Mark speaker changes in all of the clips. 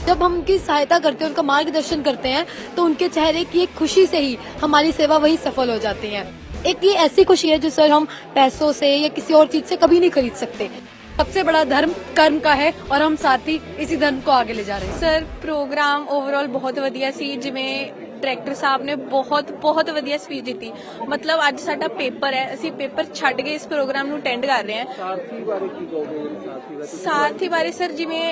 Speaker 1: जब हम उनकी सहायता करते हैं, उनका मार्गदर्शन करते हैं, तो उनके चेहरे की एक खुशी से ही हमारी सेवा वही सफल हो जाती है। एक ये ऐसी खुशी है जो सर हम पैसों से या किसी और चीज से कभी नहीं खरीद सकते।
Speaker 2: सबसे बड़ा धर्म कर्म का है और हम साथ ही इसी धर्म को आगे ले जा रहे हैं।
Speaker 3: सर प्रोग्राम ओवरऑल बहुत ਵਧੀਆ ਸੀ। ਜਿਵੇਂ ਡਾਇਰੈਕਟਰ ਸਾਹਿਬ ਨੇ ਬਹੁਤ ਵਧੀਆ ਸਪੀਚ ਦਿੱਤੀ। ਮਤਲਬ ਅੱਜ ਸਾਡਾ ਪੇਪਰ ਹੈ, ਅਸੀਂ ਪੇਪਰ ਛੱਡ ਕੇ ਇਸ ਪ੍ਰੋਗਰਾਮ ਨੂੰ ਅਟੈਂਡ ਕਰ ਰਹੇ ਹਾਂ।
Speaker 4: ਸਾਰਥੀ ਬਾਰੇ ਕੀ ਕਹੋਗੇ?
Speaker 3: ਸਾਰਥੀ ਬਾਰੇ ਸਰ ਜਿਵੇਂ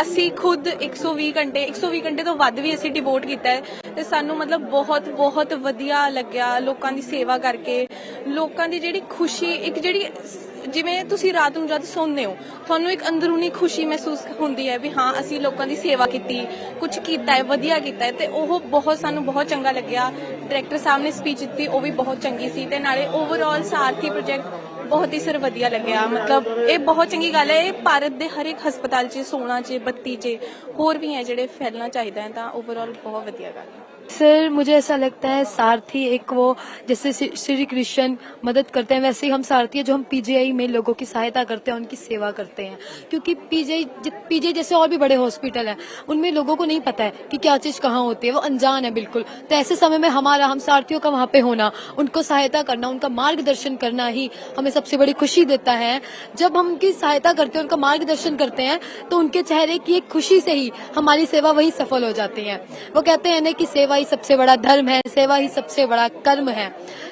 Speaker 3: ਅਸੀਂ ਖੁਦ 120 ਘੰਟੇ ਤੋਂ ਵੱਧ ਵੀ ਅਸੀਂ ਡਿਵੋਟ ਕੀਤਾ ਹੈ ਤੇ ਸਾਨੂੰ ਮਤਲਬ ਬਹੁਤ ਵਧੀਆ ਲੱਗਿਆ ਲੋਕਾਂ ਦੀ ਸੇਵਾ ਕਰਕੇ। ਲੋਕਾਂ ਦੀ ਜਿਹੜੀ ਖੁਸ਼ੀ ਇੱਕ ਜਿਹੜੀ ਜਿਵੇਂ ਤੁਸੀਂ ਰਾਤ ਨੂੰ ਜਦ ਸੌਂਦੇ ਹੋ ਤੁਹਾਨੂੰ ਇੱਕ ਅੰਦਰੂਨੀ ਖੁਸ਼ੀ ਮਹਿਸੂਸ ਹੁੰਦੀ ਹੈ ਵੀ ਹਾਂ ਅਸੀਂ ਲੋਕਾਂ ਦੀ ਸੇਵਾ ਕੀਤੀ, ਕੁਝ ਕੀਤਾ ਹੈ, ਵਧੀਆ ਕੀਤਾ ਹੈ ਤੇ ਉਹ ਸਾਨੂੰ ਬਹੁਤ ਚੰਗਾ ਲੱਗਿਆ। ਡਾਇਰੈਕਟਰ ਸਾਹਿਬ ਨੇ ਸਪੀਚ ਦਿੱਤੀ ਉਹ ਵੀ ਬਹੁਤ ਚੰਗੀ ਸੀ ਤੇ ਨਾਲੇ ਓਵਰਆਲ ਸਾਰਥੀ ਪ੍ਰੋਜੈਕਟ ਬਹੁਤ ਹੀ ਸਰ ਵਧੀਆ ਲੱਗਿਆ। ਮਤਲਬ ਇਹ ਬਹੁਤ ਚੰਗੀ ਗੱਲ ਹੈ। ਇਹ ਭਾਰਤ ਦੇ ਹਰ ਇੱਕ ਹਸਪਤਾਲ 'ਚ, ਸੋਨਾ 'ਚ, ਬੱਤੀ 'ਚ ਹੋਰ ਵੀ ਹੈ ਜਿਹੜੇ ਫੈਲਣਾ ਚਾਹੀਦਾ ਹੈ ਤਾਂ ਓਵਰਆਲ ਬਹੁਤ ਵਧੀਆ ਗੱਲ ਹੈ।
Speaker 1: सर मुझे ऐसा लगता है सारथी एक वो जैसे श्री कृष्ण मदद करते हैं वैसे ही हम सारथी है जो हम पीजीआई में लोगों की सहायता करते हैं, उनकी सेवा करते हैं। क्योंकि पीजीआई जैसे और भी बड़े हॉस्पिटल हैं उनमें लोगों को नहीं पता है कि क्या चीज कहाँ होती है, वो अनजान है बिल्कुल। तो ऐसे समय में हम सारथियों का वहाँ पे होना, उनको सहायता करना, उनका मार्गदर्शन करना ही हमें सबसे बड़ी खुशी देता है। जब हम उनकी सहायता करते हैं, उनका मार्गदर्शन करते हैं, तो उनके चेहरे की एक खुशी से ही हमारी सेवा वही सफल हो जाती है। वो कहते हैं ना कि सेवा ही सबसे बड़ा धर्म है, सेवा ही सबसे बड़ा कर्म है।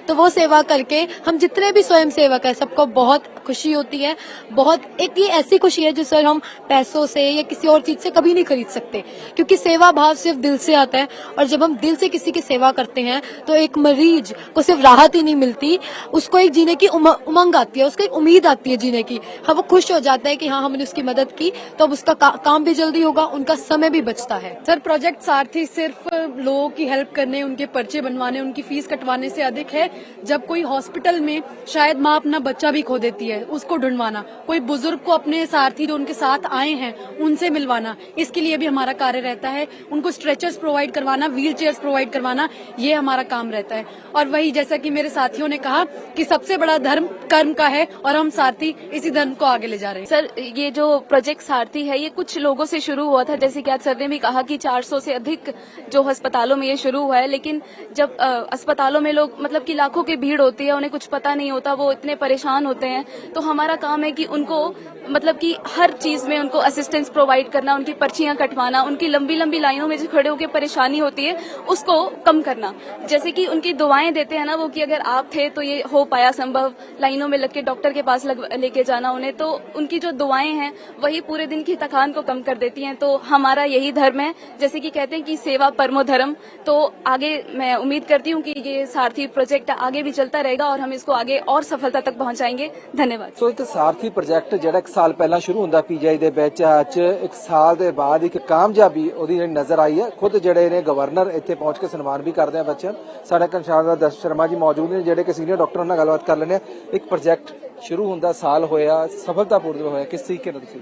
Speaker 1: तो वो सेवा करके हम जितने भी स्वयं सेवक है सबको बहुत खुशी होती है। बहुत एक ये ऐसी खुशी है जो सर हम पैसों से या किसी और चीज से कभी नहीं खरीद सकते। क्योंकि सेवा भाव सिर्फ दिल से आता है और जब हम दिल से किसी की सेवा करते हैं तो एक मरीज को सिर्फ राहत ही नहीं मिलती, उसको एक जीने की उमंग आती है, उसको एक उम्मीद आती है जीने की। हाँ, वो खुश हो जाता है कि हाँ हमने उसकी मदद की तो अब उसका काम भी जल्दी होगा, उनका समय भी बचता है।
Speaker 2: सर प्रोजेक्ट सारथी सिर्फ लोगों की हेल्प करने, उनके पर्चे बनवाने, उनकी फीस कटवाने से अधिक है। जब कोई हॉस्पिटल में शायद माँ अपना बच्चा भी खो देती है, उसको ढूंढवाना, कोई बुजुर्ग को अपने सारथी जो उनके साथ आए हैं उनसे मिलवाना, इसके लिए भी हमारा कार्य रहता है। उनको स्ट्रेचर्स प्रोवाइड करवाना, व्हील चेयर्स प्रोवाइड करवाना, ये हमारा काम रहता है। और वही जैसा कि मेरे साथियों ने कहा कि सबसे बड़ा धर्म कर्म का है और हम सारथी इसी धर्म को आगे ले जा रहे हैं।
Speaker 5: सर ये जो प्रोजेक्ट सारथी है ये कुछ लोगों से शुरू हुआ था, जैसे कि आज सर ने भी कहा कि 400 से अधिक जो अस्पतालों में ये शुरू हुआ है। लेकिन जब अस्पतालों में लोग मतलब कि लाखों की भीड़ होती है, उन्हें कुछ पता नहीं होता, वो इतने परेशान होते हैं, तो हमारा काम है कि उनको मतलब कि हर चीज में उनको असिस्टेंस प्रोवाइड करना, उनकी पर्चियां कटवाना, उनकी लंबी लंबी लाइनों में जो खड़े होकर परेशानी होती है उसको कम करना। जैसे कि उनकी दुआएं देते हैं ना वो कि अगर आप थे तो ये हो पाया संभव, लाइनों में लग के डॉक्टर के पास लेके जाना उन्हें, तो उनकी जो दुआएं हैं वही पूरे दिन की थकान को कम कर देती हैं। तो हमारा यही धर्म है, जैसे कि कहते हैं कि सेवा परमो धर्म। तो आगे मैं उम्मीद करती हूँ कि ये सारथी प्रोजेक्ट आगे भी चलता रहेगा और हम इसको आगे और सफलता तक पहुंचाएंगे। धन्यवाद।
Speaker 4: ਸੋ ਇੱਕ ਸਾਰਥੀ ਪ੍ਰੋਜੈਕਟ ਜਿਹੜਾ 1 ਸਾਲ ਪਹਿਲਾਂ ਸ਼ੁਰੂ ਹੁੰਦਾ ਪੀਜੀਆਈ ਦੇ ਵਿੱਚ, ਅੱਜ 1 ਸਾਲ ਦੇ ਬਾਅਦ ਇੱਕ ਕਾਮਯਾਬੀ ਉਹਦੀ ਜਿਹੜੀ ਨਜ਼ਰ ਆਈ ਹੈ। ਖੁਦ ਜਿਹੜੇ ਨੇ ਗਵਰਨਰ ਇੱਥੇ ਪਹੁੰਚ ਕੇ ਸਨਮਾਨ ਵੀ ਕਰਦੇ ਆ ਬੱਚਿਆਂ ਨੂੰ। ਸਾਡੇ ਕੰਸ਼ਾਲ ਦਸ ਸ਼ਰਮਾ ਜੀ ਮੌਜੂਦ ਨੇ ਜਿਹੜੇ ਕਿ ਸੀਨੀਅਰ ਡਾਕਟਰਾਂ ਨਾਲ ਗੱਲਬਾਤ ਕਰ ਲੈਣੇ। ਇੱਕ ਪ੍ਰੋਜੈਕਟ शुरू ਹੁੰਦਾ साल होया, सफलतापूर्वक होया, किस तरीके से?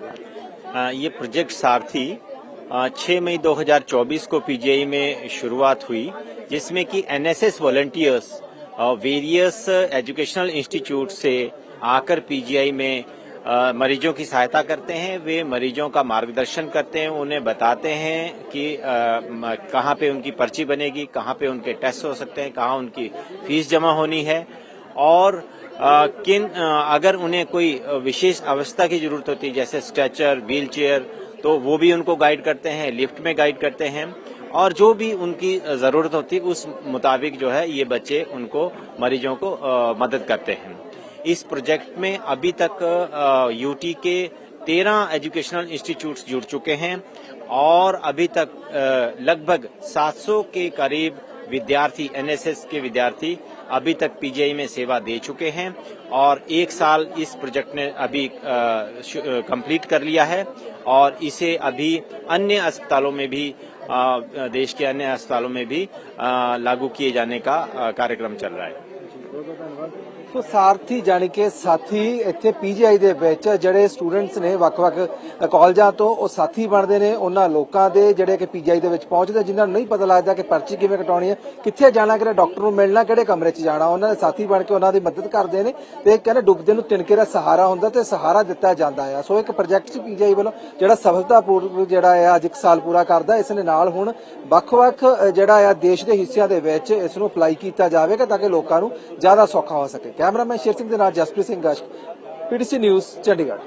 Speaker 6: ये प्रोजेक्ट सारथी 6 मई 2024 को पीजीआई में शुरुआत हुई, जिसमें कि NSS volunteers various educational institute से आकर पीजीआई में मरीजों की सहायता करते हैं। वे मरीजों का मार्गदर्शन करते हैं, उन्हें बताते हैं कि कहाँ पे उनकी पर्ची बनेगी, कहाँ पे उनके टेस्ट हो सकते हैं, कहाँ उनकी फीस जमा होनी है और अगर उन्हें कोई विशेष अवस्था की जरूरत होती है जैसे स्ट्रेचर, व्हील चेयर, तो वो भी उनको गाइड करते हैं, लिफ्ट में गाइड करते हैं और जो भी उनकी जरूरत होती है उस मुताबिक जो है ये बच्चे उनको मरीजों को मदद करते हैं। इस प्रोजेक्ट में अभी तक यूटी के 13 एजुकेशनल इंस्टीट्यूट्स जुड़ चुके हैं और अभी तक लगभग 700 के करीब विद्यार्थी, एनएसएस के विद्यार्थी अभी तक पीजीआई में सेवा दे चुके हैं और 1 साल इस प्रोजेक्ट ने अभी कंप्लीट कर लिया है और इसे अभी अन्य अस्पतालों में भी देश के अन्य अस्पतालों में भी लागू किए जाने का कार्यक्रम चल रहा है।
Speaker 4: ਸੋ ਸਾਰਥੀ ਜਾਣੀ ਕਿ ਸਾਥੀ ਇੱਥੇ ਪੀਜੀਆਈ ਦੇ ਵਿੱਚ ਜਿਹੜੇ ਸਟੂਡੈਂਟਸ ਨੇ ਵੱਖ-ਵੱਖ ਕਾਲਜਾਂ ਤੋਂ ਉਹ ਸਾਥੀ ਬਣਦੇ ਨੇ ਉਹਨਾਂ ਲੋਕਾਂ ਦੇ ਜਿਹੜੇ ਕਿ ਪੀਜੀਆਈ ਦੇ ਵਿੱਚ ਪਹੁੰਚਦੇ ਜਿਨ੍ਹਾਂ ਨੂੰ ਨਹੀਂ ਪਤਾ ਲੱਗਦਾ ਕਿ ਪਰਚੀ ਕਿਵੇਂ ਕਟਾਉਣੀ ਹੈ, ਕਿੱਥੇ ਜਾਣਾ, ਕਿਹੜੇ ਡਾਕਟਰ ਨੂੰ ਮਿਲਣਾ, ਕਿਹੜੇ ਕਮਰੇ 'ਚ ਜਾਣਾ, ਉਹਨਾਂ ਦੇ ਸਾਥੀ ਬਣ ਕੇ ਉਹਨਾਂ ਦੀ ਮਦਦ ਕਰਦੇ ਨੇ ਤੇ ਕਹਿੰਦੇ ਡੁੱਬਦੇ ਨੂੰ ਤਿਣਕੇ ਦਾ ਸਹਾਰਾ ਹੁੰਦਾ ਤੇ ਸਹਾਰਾ ਦਿੱਤਾ ਜਾਂਦਾ ਹੈ। ਸੋ ਇੱਕ ਪ੍ਰੋਜੈਕਟ 'ਚ ਪੀਜੀਆਈ ਵੱਲੋਂ ਜਿਹੜਾ ਸਫਲਤਾਪੂਰਵਕ ਜਿਹੜਾ ਹੈ ਅੱਜ 1 ਸਾਲ ਪੂਰਾ ਕਰਦਾ, ਇਸ ਦੇ ਨਾਲ ਹੁਣ ਵੱਖ-ਵੱਖ ਜਿਹੜਾ ਆ ਦੇਸ਼ ਦੇ ਹਿੱਸਿਆਂ ਦੇ ਵਿੱਚ ਇਸ ਨੂੰ ਅਪਲਾਈ ਕੀਤਾ ਜਾਵੇਗਾ ਤਾਂ ਕਿ ਲੋਕਾਂ ਨੂੰ ਜ਼ਿਆਦਾ ਸੌਖਾ ਹੋ ਸਕੇ। ਕੈਮਰਾਮੈਨ ਸ਼ੇਰ ਸਿੰਘ ਦੇ ਨਾਲ ਜਸਪ੍ਰੀਤ ਸਿੰਘ ਗਸ਼ਟ, PTC ਨਿਊਜ਼ ਚੰਡੀਗੜ੍ਹ।